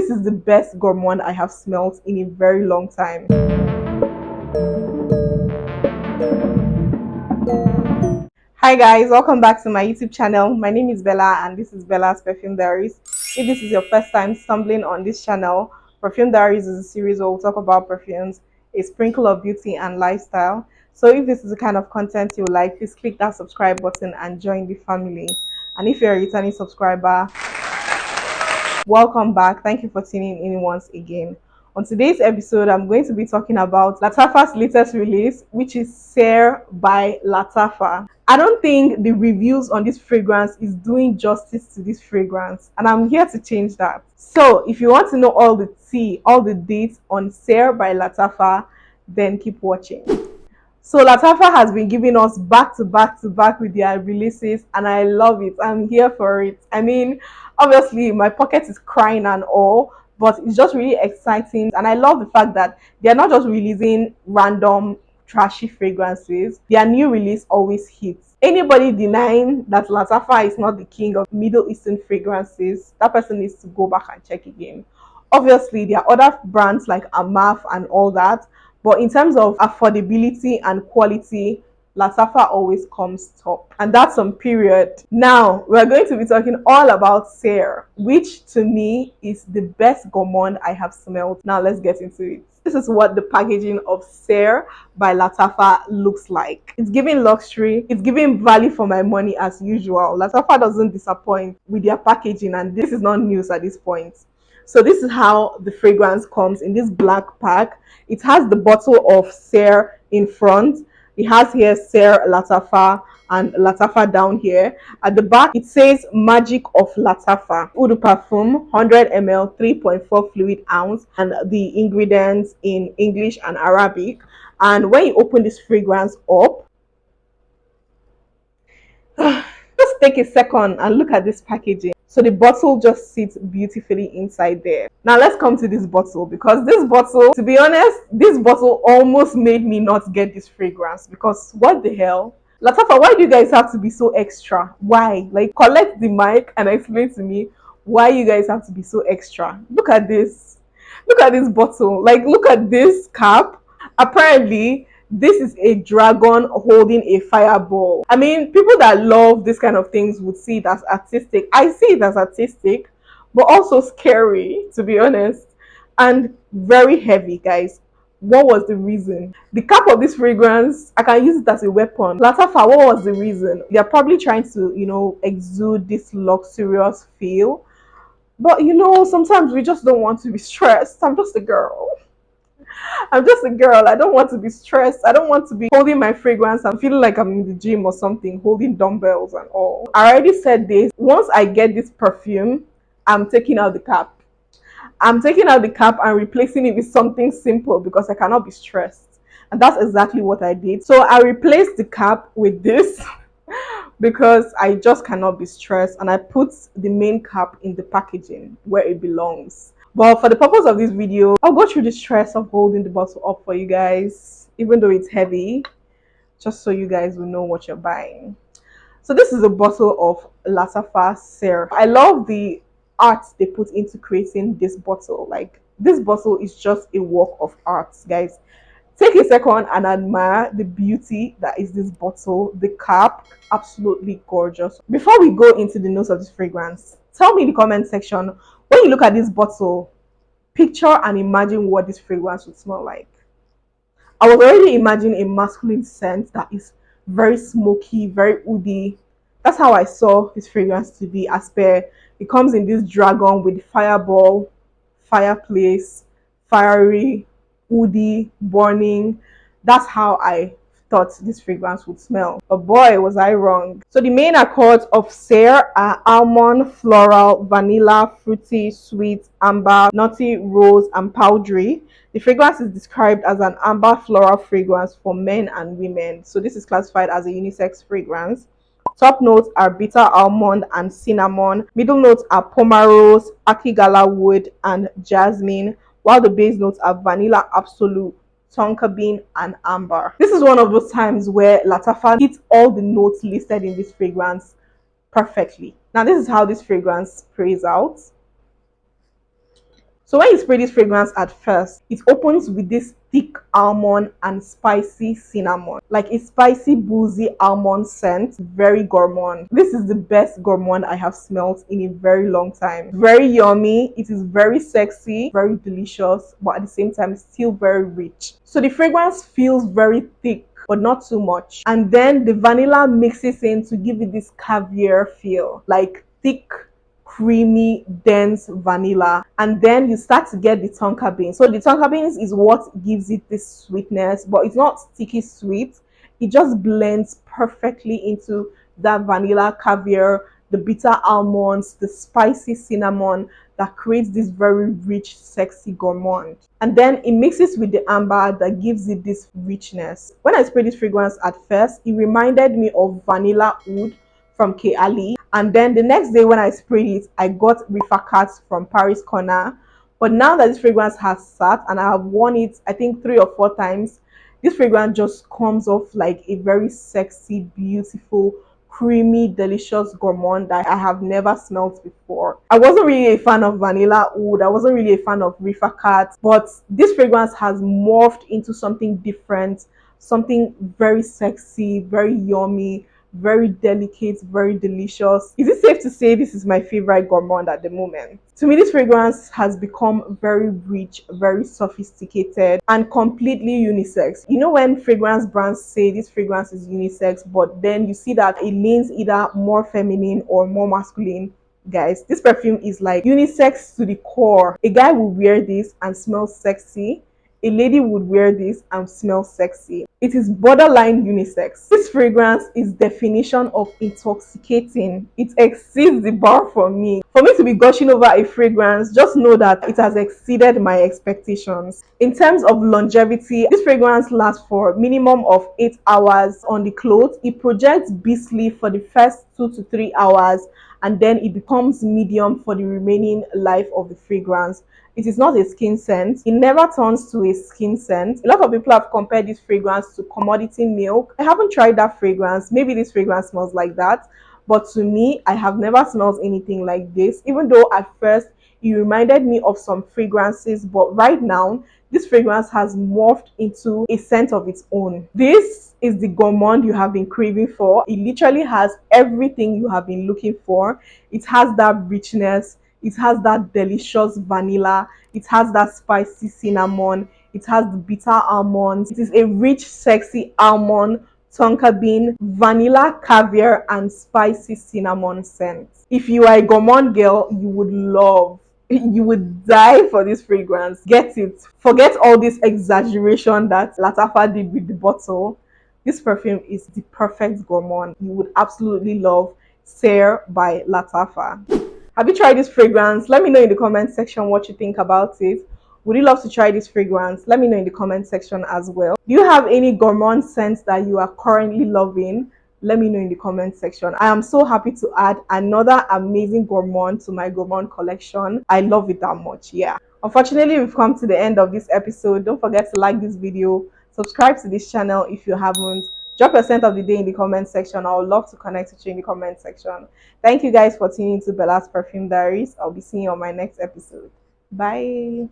this is the best gourmand I have smelled in a very long time. Hi guys, welcome back to my YouTube channel. My name is Bella and this is Bella's Perfume Diaries. If this is your first time stumbling on this channel, Perfume Diaries is a series where we'll talk about perfumes, a sprinkle of beauty and lifestyle. So if this is the kind of content you like, please click that subscribe button and join the family. And if you're a returning subscriber, welcome back. Thank you for tuning in once again. On today's episode, I'm going to be talking about Lattafa's latest release, which is Sehr by Lattafa. I don't think the reviews on this fragrance is doing justice to this fragrance, and I'm here to change that. So if you want to know all the tea, all the dates on Sehr by Lattafa, then keep watching. So Lattafa has been giving us back to back to back with their releases, and I love it. I'm here for it. I mean, obviously my pocket is crying and all, but it's just really exciting. And I love the fact that they're not just releasing random trashy fragrances. Their new release always hits. Anybody denying that Lattafa is not the king of Middle Eastern fragrances, that person needs to go back and check again. Obviously, there are other brands like Amaf and all that, but in terms of affordability and quality, Lattafa always comes top. And that's on period. Now, we're going to be talking all about Sehr, which to me is the best gourmand I have smelled. Now, let's get into it. This is what the packaging of Sehr by Lattafa looks like. It's giving luxury. It's giving value for my money as usual. Lattafa doesn't disappoint with their packaging, and this is not news at this point. So this is how the fragrance comes in this black pack. It has the bottle of Sehr in front. It has here Sehr Lattafa and Lattafa down here. At the back, it says Magic of Lattafa. Eau de Perfume, 100 ml, 3.4 fluid ounce, and the ingredients in English and Arabic. And when you open this fragrance up, just take a second and look at this packaging. So the bottle just sits beautifully inside there. Now let's come to this bottle, because this bottle, to be honest, this bottle almost made me not get this fragrance, because what the hell? Lattafa, why do you guys have to be so extra? Why? Like, collect the mic and explain to me why you guys have to be so extra. Look at this. Look at this bottle. Like, look at this cap. Apparently, this is a dragon holding a fireball. I mean, people that love this kind of things would see it as artistic. I see it as artistic, but also scary, to be honest, and very heavy, guys. What was the reason? The cap of this fragrance, I can use it as a weapon. Lattafa, what was the reason? They're probably trying to, exude this luxurious feel. But, sometimes we just don't want to be stressed. I'm just a girl. I'm just a girl. I don't want to be stressed. I don't want to be holding my fragrance and feeling like I'm in the gym or something, holding dumbbells and all. I already said this. Once I get this perfume, I'm taking out the cap. I'm taking out the cap and replacing it with something simple, because I cannot be stressed. And that's exactly what I did. So I replaced the cap with this because I just cannot be stressed. And I put the main cap in the packaging where it belongs. But for the purpose of this video, I'll go through the stress of holding the bottle up for you guys, even though it's heavy, just so you guys will know what you're buying. So this is a bottle of Lattafa Sehr. I love the art they put into creating this bottle. Like, this bottle is just a work of art, guys. Take a second and admire the beauty that is this bottle. The cap, absolutely gorgeous. Before we go into the notes of this fragrance, tell me in the comment section, when you look at this bottle, picture and imagine what this fragrance would smell like. I was already imagining a masculine scent that is very smoky, very woody. That's how I saw this fragrance to be, as per it comes in this dragon with fireball, fireplace, fiery, woody, burning. That's how I thought this fragrance would smell. But boy, was I wrong. So the main accords of Sehr are almond, floral, vanilla, fruity, sweet, amber, nutty, rose, and powdery. The fragrance is described as an amber floral fragrance for men and women. So this is classified as a unisex fragrance. Top notes are bitter almond and cinnamon. Middle notes are pomaroz, akigala wood, and jasmine, while the base notes are vanilla absolute, tonka bean, and amber. This is one of those times where Lattafa hits all the notes listed in this fragrance perfectly. Now, this is how this fragrance sprays out. So when you spray this fragrance at first, it opens with this thick almond and spicy cinnamon, like a spicy boozy almond scent, very gourmand. This is the best gourmand I have smelled in a very long time. Very yummy, it is very sexy, very delicious, but at the same time still very rich. So the fragrance feels very thick but not too much. And then the vanilla mixes in to give it this caviar feel, like thick, creamy, dense vanilla. And then you start to get the tonka beans. So the tonka beans is what gives it this sweetness, but it's not sticky sweet. It just blends perfectly into that vanilla caviar, the bitter almonds, the spicy cinnamon that creates this very rich, sexy gourmand. And then it mixes with the amber that gives it this richness. When I sprayed this fragrance at first, it reminded me of vanilla oud from K Ali. And then the next day when I sprayed it, I got Rifakat from Paris Corner. But now that this fragrance has sat and I have worn it, I think 3 or 4 times, this fragrance just comes off like a very sexy, beautiful, creamy, delicious gourmand that I have never smelled before. I wasn't really a fan of vanilla oud. I wasn't really a fan of Rifakat, but this fragrance has morphed into something different, something very sexy, very yummy, very delicate, very delicious. Is it safe to say this is my favorite gourmand at the moment? To me, this fragrance has become very rich, very sophisticated, and completely unisex. You know when fragrance brands say this fragrance is unisex, but then you see that it leans either more feminine or more masculine. Guys, this perfume is like unisex to the core. A guy will wear this and smell sexy. A lady would wear this and smell sexy. It is borderline unisex. This fragrance is definition of intoxicating. It exceeds the bar for me. For me to be gushing over a fragrance, just know that it has exceeded my expectations. In terms of longevity, this fragrance lasts for minimum of 8 hours on the clothes. It projects beastly for the first 2 to 3 hours, and then it becomes medium for the remaining life of the fragrance. It is not a skin scent. It never turns to a skin scent. A lot of people have compared this fragrance to commodity milk. I haven't tried that fragrance. Maybe this fragrance smells like that. But to me, I have never smelled anything like this. Even though at first it reminded me of some fragrances. But right now, this fragrance has morphed into a scent of its own. This is the gourmand you have been craving for. It literally has everything you have been looking for. It has that richness. It has that delicious vanilla. It has that spicy cinnamon. It has the bitter almonds. It is a rich, sexy almond, tonka bean, vanilla, caviar, and spicy cinnamon scent. If you are a gourmand girl, you would love, you would die for this fragrance. Get it. Forget all this exaggeration that Lattafa did with the bottle. This perfume is the perfect gourmand. You would absolutely love Sehr by Lattafa. Have you tried this fragrance? Let me know in the comment section what you think about it. Would you love to try this fragrance? Let me know in the comment section as well. Do you have any gourmand scents that you are currently loving? Let me know in the comment section. I am so happy to add another amazing gourmand to my gourmand collection. I love it that much. Yeah. Unfortunately, we've come to the end of this episode. Don't forget to like this video, subscribe to this channel if you haven't. Drop your scent of the day in the comment section. I would love to connect with you in the comment section. Thank you guys for tuning into Bella's Perfume Diaries. I'll be seeing you on my next episode. Bye.